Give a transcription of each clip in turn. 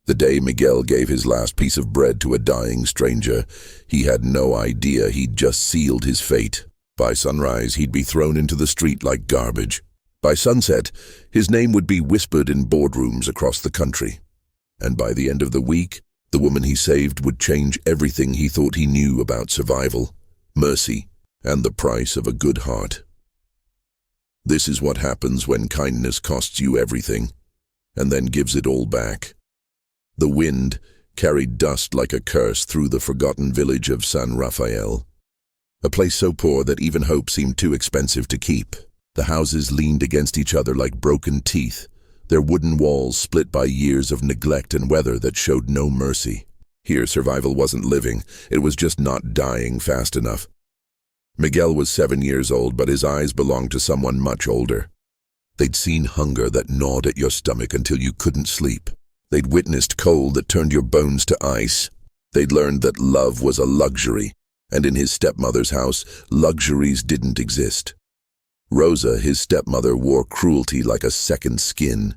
The day Miguel gave his last piece of bread to a dying stranger, he had no idea he'd just sealed his fate. By sunrise, he'd be thrown into the street like garbage. By sunset, his name would be whispered in boardrooms across the country. And by the end of the week, the woman he saved would change everything he thought he knew about survival, mercy, and the price of a good heart. This is what happens when kindness costs you everything, and then gives it all back. The wind carried dust like a curse through the forgotten village of San Rafael, a place so poor that even hope seemed too expensive to keep. The houses leaned against each other like broken teeth, their wooden walls split by years of neglect and weather that showed no mercy. Here, survival wasn't living, it was just not dying fast enough. Miguel was 7 years old, but his eyes belonged to someone much older. They'd seen hunger that gnawed at your stomach until you couldn't sleep. They'd witnessed cold that turned your bones to ice. They'd learned that love was a luxury, and in his stepmother's house, luxuries didn't exist. Rosa, his stepmother, wore cruelty like a second skin.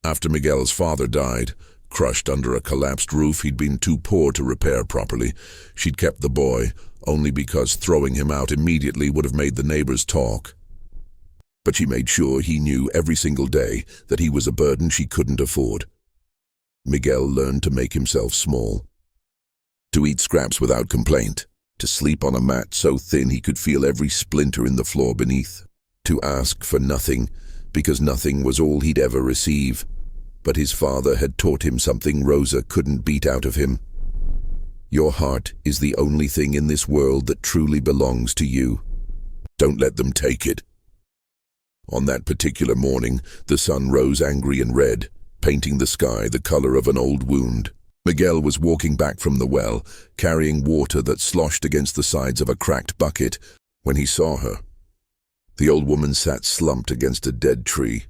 After Miguel's father died, crushed under a collapsed roof he'd been too poor to repair properly, she'd kept the boy, only because throwing him out immediately would have made the neighbors talk. But she made sure he knew every single day that he was a burden she couldn't afford. Miguel learned to make himself small, to eat scraps without complaint, to sleep on a mat so thin he could feel every splinter in the floor beneath, to ask for nothing, because nothing was all he'd ever receive. But his father had taught him something Rosa couldn't beat out of him. Your heart is the only thing in this world that truly belongs to you. Don't let them take it. On that particular morning, the sun rose angry and red, painting the sky the color of an old wound. Miguel was walking back from the well, carrying water that sloshed against the sides of a cracked bucket, when he saw her. The old woman sat slumped against a dead tree,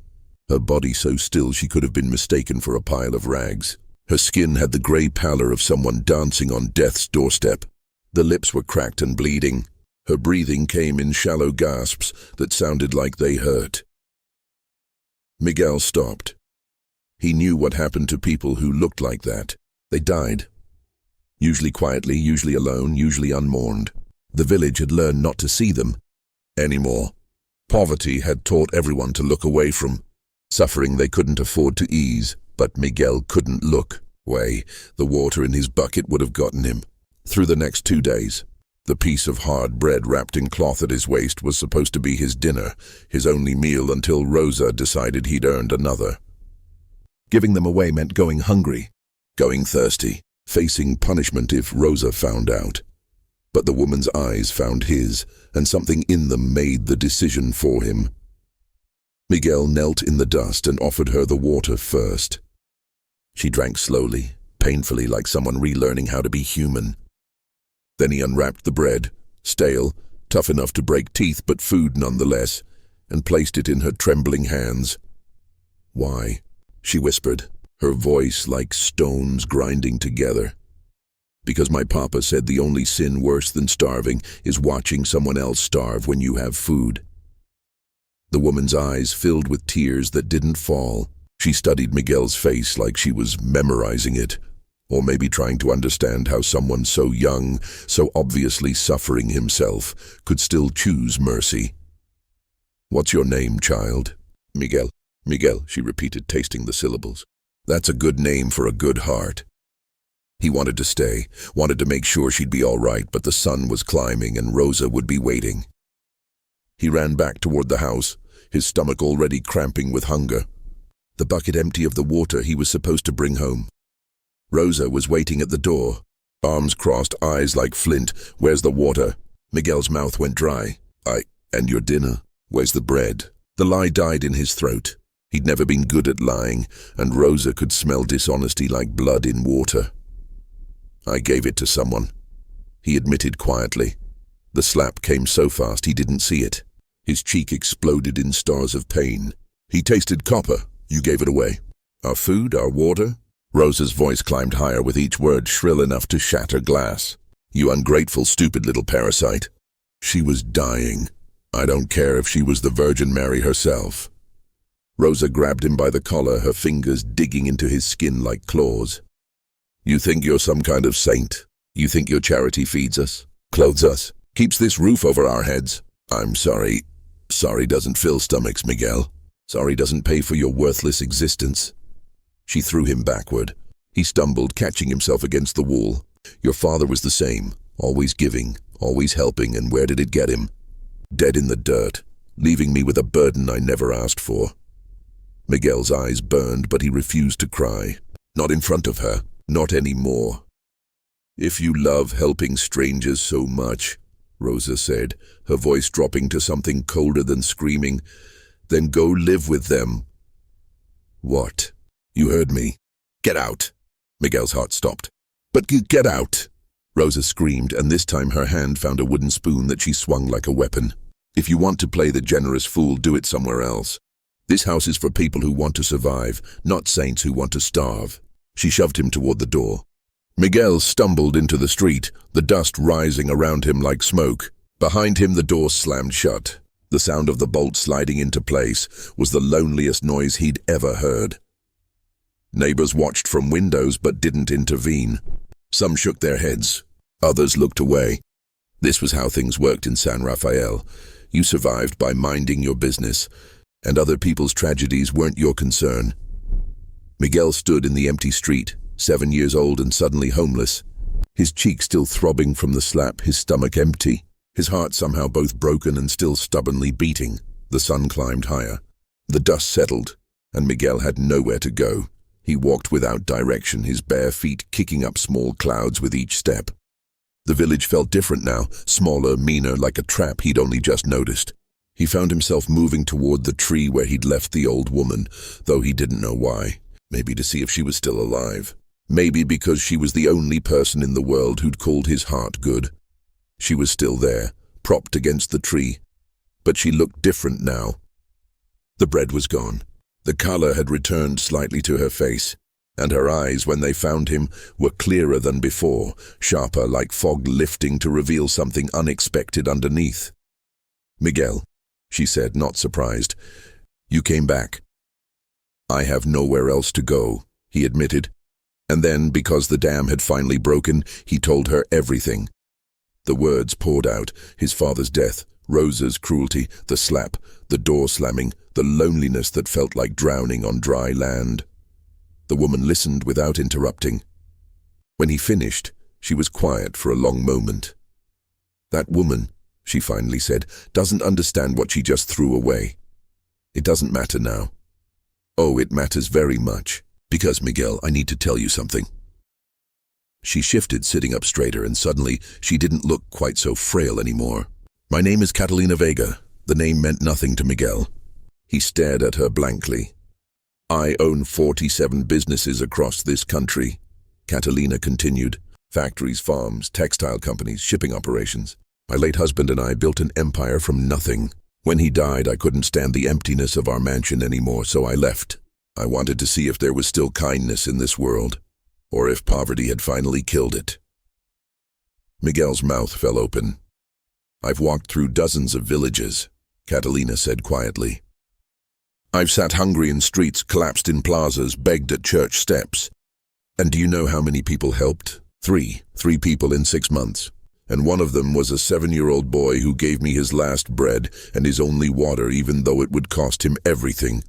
her body so still she could have been mistaken for a pile of rags. Her skin had the gray pallor of someone dancing on death's doorstep. The lips were cracked and bleeding. Her breathing came in shallow gasps that sounded like they hurt. Miguel stopped. He knew what happened to people who looked like that. They died. Usually quietly, usually alone, usually unmourned. The village had learned not to see them anymore. Poverty had taught everyone to look away from suffering they couldn't afford to ease, but Miguel couldn't look away. The water in his bucket would have gotten him. Through the next 2 days, the piece of hard bread wrapped in cloth at his waist was supposed to be his dinner, his only meal until Rosa decided he'd earned another. Giving them away meant going hungry, going thirsty, facing punishment if Rosa found out. But the woman's eyes found his, and something in them made the decision for him. Miguel knelt in the dust and offered her the water first. She drank slowly, painfully, like someone relearning how to be human. Then he unwrapped the bread, stale, tough enough to break teeth but food nonetheless, and placed it in her trembling hands. "Why?" she whispered, her voice like stones grinding together. "Because my papa said the only sin worse than starving is watching someone else starve when you have food." The woman's eyes filled with tears that didn't fall. She studied Miguel's face like she was memorizing it, or maybe trying to understand how someone so young, so obviously suffering himself, could still choose mercy. "What's your name, child?" "Miguel." "Miguel," she repeated, tasting the syllables. "That's a good name for a good heart." He wanted to stay, wanted to make sure she'd be all right, but the sun was climbing and Rosa would be waiting. He ran back toward the house, his stomach already cramping with hunger. The bucket empty of the water he was supposed to bring home. Rosa was waiting at the door, arms crossed, eyes like flint. "Where's the water?" Miguel's mouth went dry. And your dinner? Where's the bread?" The lie died in his throat. He'd never been good at lying, and Rosa could smell dishonesty like blood in water. "I gave it to someone," he admitted quietly. The slap came so fast he didn't see it. His cheek exploded in stars of pain. "He tasted copper. You gave it away." "Our food, our water?" Rosa's voice climbed higher with each word shrill enough to shatter glass. "You ungrateful, stupid little parasite." She was dying. I don't care if she was the Virgin Mary herself. Rosa grabbed him by the collar, her fingers digging into his skin like claws. You think you're some kind of saint? You think your charity feeds us, clothes us, keeps this roof over our heads? I'm sorry. Sorry doesn't fill stomachs, Miguel. Sorry doesn't pay for your worthless existence. She threw him backward. He stumbled, catching himself against the wall. Your father was the same, always giving, always helping, and where did it get him? Dead in the dirt, leaving me with a burden I never asked for. Miguel's eyes burned, but he refused to cry. Not in front of her, not anymore. If you love helping strangers so much, Rosa said, her voice dropping to something colder than screaming, then go live with them. What? You heard me. Get out. Miguel's heart stopped. But you get out. Rosa screamed, and this time her hand found a wooden spoon that she swung like a weapon. If you want to play the generous fool, do it somewhere else. This house is for people who want to survive, not saints who want to starve. She shoved him toward the door. Miguel stumbled into the street, the dust rising around him like smoke. Behind him the door slammed shut. The sound of the bolt sliding into place was the loneliest noise he'd ever heard. Neighbors watched from windows but didn't intervene. Some shook their heads. Others looked away. This was how things worked in San Rafael. You survived by minding your business, and other people's tragedies weren't your concern. Miguel stood in the empty street, 7 years old and suddenly homeless. His cheek still throbbing from the slap, his stomach empty, his heart somehow both broken and still stubbornly beating. The sun climbed higher. The dust settled, and Miguel had nowhere to go. He walked without direction, his bare feet kicking up small clouds with each step. The village felt different now, smaller, meaner, like a trap he'd only just noticed. He found himself moving toward the tree where he'd left the old woman, though he didn't know why. Maybe to see if she was still alive. Maybe because she was the only person in the world who'd called his heart good. She was still there, propped against the tree, but she looked different now. The bread was gone. The color had returned slightly to her face, and her eyes, when they found him, were clearer than before, sharper, like fog lifting to reveal something unexpected underneath. Miguel, she said, not surprised. You came back. I have nowhere else to go, he admitted. And then, because the dam had finally broken, he told her everything. The words poured out, his father's death, Rosa's cruelty, the slap, the door slamming, the loneliness that felt like drowning on dry land. The woman listened without interrupting. When he finished, she was quiet for a long moment. That woman, she finally said, doesn't understand what she just threw away. It doesn't matter now. Oh, it matters very much. Because, Miguel, I need to tell you something. She shifted, sitting up straighter, and suddenly she didn't look quite so frail anymore. My name is Catalina Vega. The name meant nothing to Miguel. He stared at her blankly. I own 47 businesses across this country, Catalina continued. Factories, farms, textile companies, shipping operations. My late husband and I built an empire from nothing. When he died, I couldn't stand the emptiness of our mansion anymore, so I left. I wanted to see if there was still kindness in this world, or if poverty had finally killed it. Miguel's mouth fell open. I've walked through dozens of villages, Catalina said quietly. I've sat hungry in streets, collapsed in plazas, begged at church steps. And do you know how many people helped? Three people in 6 months. And one of them was a 7-year-old boy who gave me his last bread and his only water, even though it would cost him everything.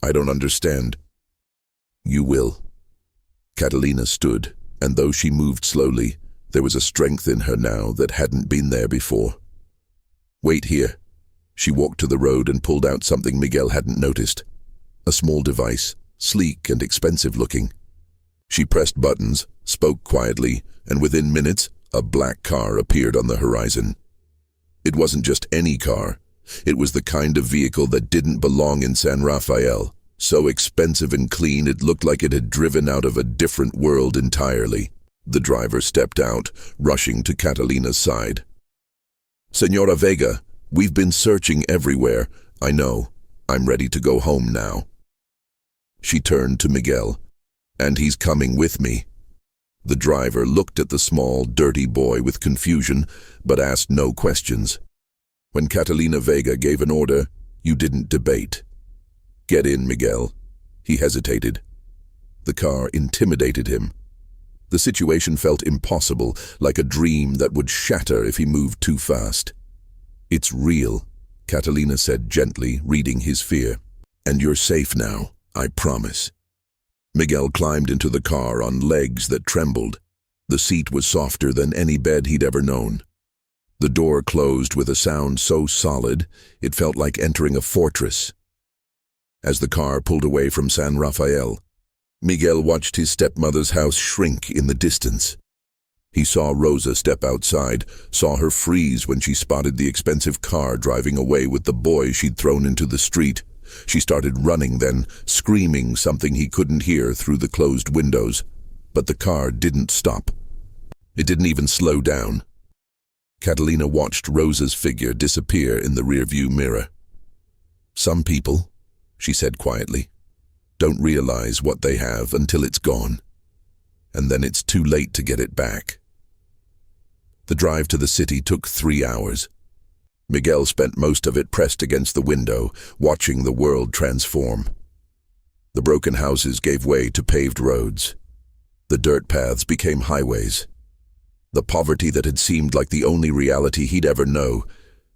I don't understand. You will. Catalina stood, and though she moved slowly, there was a strength in her now that hadn't been there before. Wait here. She walked to the road and pulled out something Miguel hadn't noticed. A small device, sleek and expensive looking. She pressed buttons, spoke quietly, and within minutes, a black car appeared on the horizon. It wasn't just any car. It was the kind of vehicle that didn't belong in San Rafael, so expensive and clean it looked like it had driven out of a different world entirely. The driver stepped out, rushing to Catalina's side. Señora Vega, we've been searching everywhere. I know. I'm ready to go home now. She turned to Miguel. And he's coming with me. The driver looked at the small, dirty boy with confusion, but asked no questions. When Catalina Vega gave an order, you didn't debate. "Get in, Miguel." He hesitated. The car intimidated him. The situation felt impossible, like a dream that would shatter if he moved too fast. "It's real," Catalina said gently, reading his fear. "And you're safe now, I promise." Miguel climbed into the car on legs that trembled. The seat was softer than any bed he'd ever known. The door closed with a sound so solid, it felt like entering a fortress. As the car pulled away from San Rafael, Miguel watched his stepmother's house shrink in the distance. He saw Rosa step outside, saw her freeze when she spotted the expensive car driving away with the boy she'd thrown into the street. She started running then, screaming something he couldn't hear through the closed windows. But the car didn't stop. It didn't even slow down. Catalina watched Rosa's figure disappear in the rearview mirror. "Some people," she said quietly, "don't realize what they have until it's gone. And then it's too late to get it back." The drive to the city took 3 hours. Miguel spent most of it pressed against the window, watching the world transform. The broken houses gave way to paved roads. The dirt paths became highways. The poverty that had seemed like the only reality he'd ever know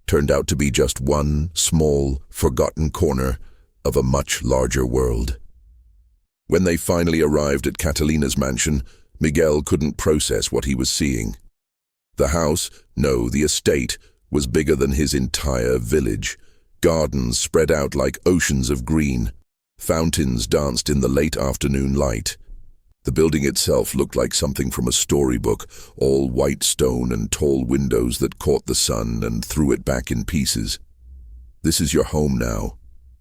turned out to be just one small, forgotten corner of a much larger world. When they finally arrived at Catalina's mansion, Miguel couldn't process what he was seeing. The house, no, the estate, was bigger than his entire village. Gardens spread out like oceans of green. Fountains danced in the late afternoon light. The building itself looked like something from a storybook, all white stone and tall windows that caught the sun and threw it back in pieces. "This is your home now,"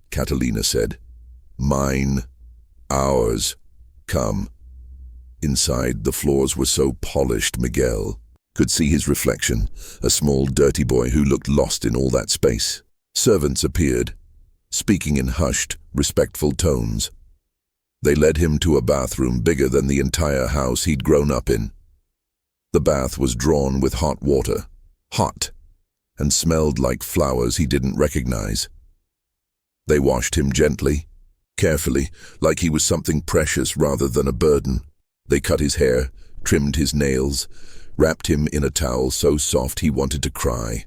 Catalina said. "Mine. Ours. Come." Inside, the floors were so polished Miguel could see his reflection, a small dirty boy who looked lost in all that space. Servants appeared, speaking in hushed, respectful tones. They led him to a bathroom bigger than the entire house he'd grown up in. The bath was drawn with hot water, hot, and smelled like flowers he didn't recognize. They washed him gently, carefully, like he was something precious rather than a burden. They cut his hair, trimmed his nails, wrapped him in a towel so soft he wanted to cry.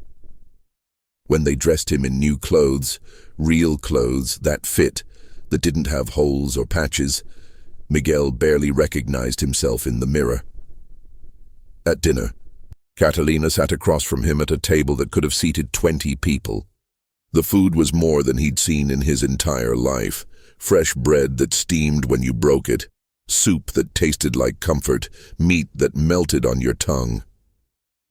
When they dressed him in new clothes, real clothes that fit, that didn't have holes or patches, Miguel barely recognized himself in the mirror. At dinner, Catalina sat across from him at a table that could have seated 20 people. The food was more than he'd seen in his entire life. Fresh bread that steamed when you broke it, soup that tasted like comfort, meat that melted on your tongue.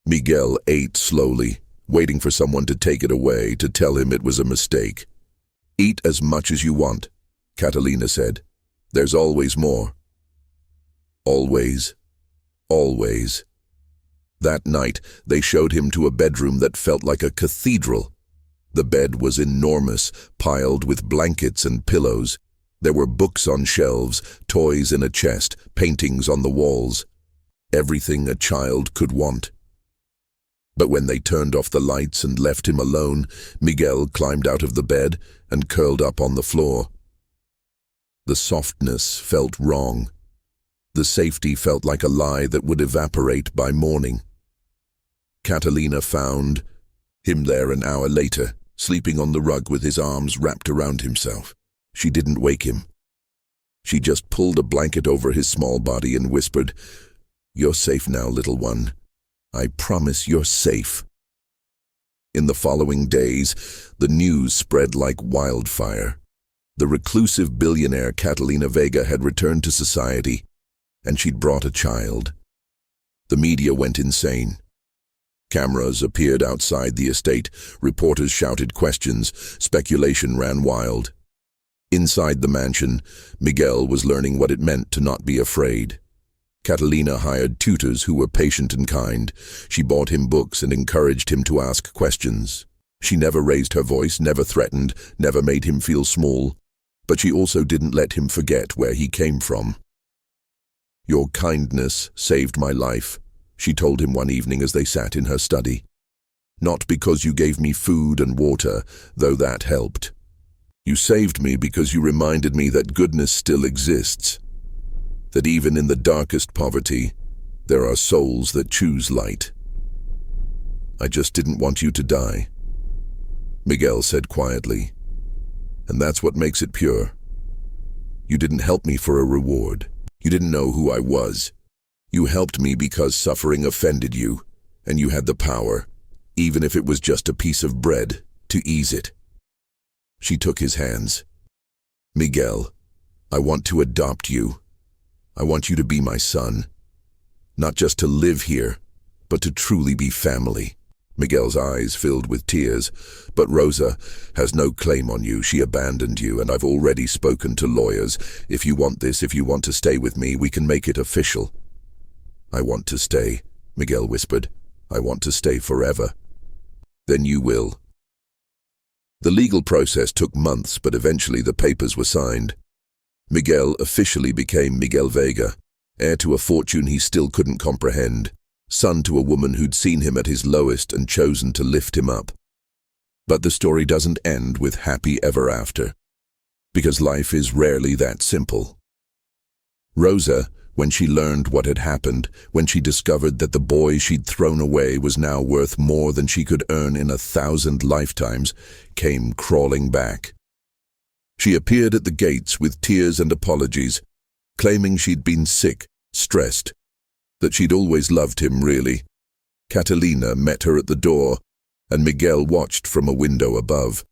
Miguel ate slowly, waiting for someone to take it away, to tell him it was a mistake. "Eat as much as you want," Catalina said. "There's always more." Always. Always. That night, they showed him to a bedroom that felt like a cathedral. The bed was enormous, piled with blankets and pillows. There were books on shelves, toys in a chest, paintings on the walls. Everything a child could want. But when they turned off the lights and left him alone, Miguel climbed out of the bed and curled up on the floor. The softness felt wrong. The safety felt like a lie that would evaporate by morning. Catalina found him there an hour later, sleeping on the rug with his arms wrapped around himself. She didn't wake him. She just pulled a blanket over his small body and whispered, "You're safe now, little one. I promise you're safe." In the following days, the news spread like wildfire. The reclusive billionaire Catalina Vega had returned to society, and she'd brought a child. The media went insane. Cameras appeared outside the estate, reporters shouted questions, speculation ran wild. Inside the mansion, Miguel was learning what it meant to not be afraid. Catalina hired tutors who were patient and kind. She bought him books and encouraged him to ask questions. She never raised her voice, never threatened, never made him feel small, but she also didn't let him forget where he came from. "Your kindness saved my life," she told him one evening as they sat in her study. "Not because you gave me food and water, though that helped. You saved me because you reminded me that goodness still exists, that even in the darkest poverty, there are souls that choose light. I just didn't want you to die, Miguel said quietly. And that's what makes it pure. You didn't help me for a reward. You didn't know who I was. You helped me because suffering offended you, and you had the power, even if it was just a piece of bread, to ease it. She took his hands. Miguel, I want to adopt you. I want you to be my son. Not just to live here, but to truly be family. Miguel's eyes filled with tears. But Rosa has no claim on you. She abandoned you, and I've already spoken to lawyers. If you want this, if you want to stay with me, we can make it official. I want to stay, Miguel whispered. I want to stay forever. Then you will. The legal process took months, but eventually the papers were signed. Miguel officially became Miguel Vega, heir to a fortune he still couldn't comprehend, son to a woman who'd seen him at his lowest and chosen to lift him up. But the story doesn't end with happy ever after, because life is rarely that simple. Rosa, when she learned what had happened, when she discovered that the boy she'd thrown away was now worth more than she could earn in 1,000 lifetimes, came crawling back. She appeared at the gates with tears and apologies, claiming she'd been sick, stressed, that she'd always loved him, really. Catalina met her at the door, and Miguel watched from a window above.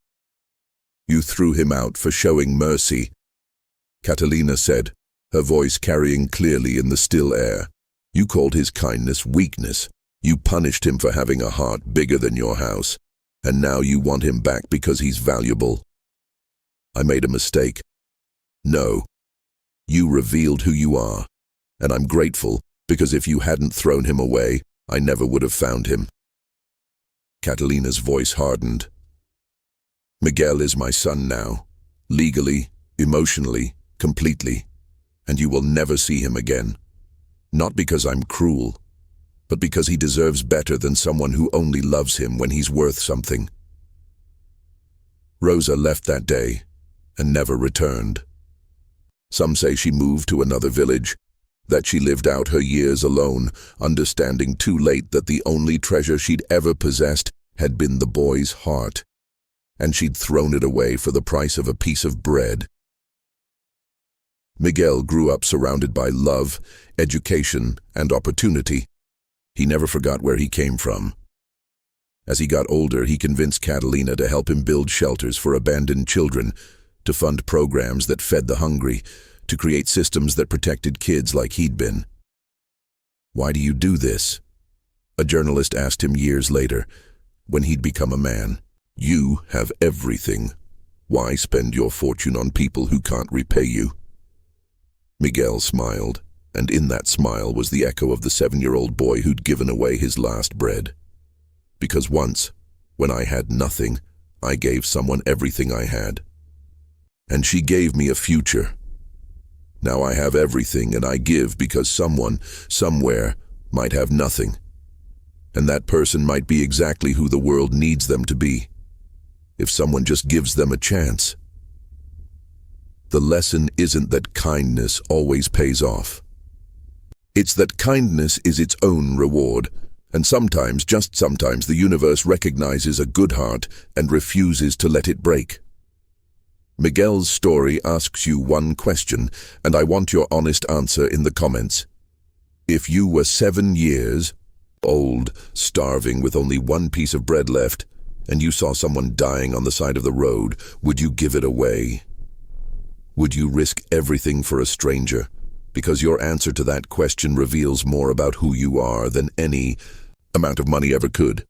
You threw him out for showing mercy, Catalina said, her voice carrying clearly in the still air. You called his kindness weakness. You punished him for having a heart bigger than your house, and now you want him back because he's valuable. I made a mistake. No. You revealed who you are, and I'm grateful, because if you hadn't thrown him away, I never would have found him. Catalina's voice hardened. Miguel is my son now, legally, emotionally, completely, and you will never see him again. Not because I'm cruel, but because he deserves better than someone who only loves him when he's worth something. Rosa left that day and never returned. Some say she moved to another village, that she lived out her years alone, understanding too late that the only treasure she'd ever possessed had been the boy's heart, and she'd thrown it away for the price of a piece of bread. Miguel grew up surrounded by love, education, and opportunity. He never forgot where he came from. As he got older, he convinced Catalina to help him build shelters for abandoned children, to fund programs that fed the hungry, to create systems that protected kids like he'd been. Why do you do this? A journalist asked him years later, when he'd become a man. You have everything. Why spend your fortune on people who can't repay you? Miguel smiled, and in that smile was the echo of the 7-year-old boy who'd given away his last bread. Because once, when I had nothing, I gave someone everything I had. And she gave me a future. Now I have everything, and I give because someone, somewhere, might have nothing. And that person might be exactly who the world needs them to be, if someone just gives them a chance. The lesson isn't that kindness always pays off. It's that kindness is its own reward, and sometimes, just sometimes, the universe recognizes a good heart and refuses to let it break. Miguel's story asks you one question, and I want your honest answer in the comments. If you were 7 years old, starving with only one piece of bread left, and you saw someone dying on the side of the road, would you give it away? Would you risk everything for a stranger? Because your answer to that question reveals more about who you are than any amount of money ever could.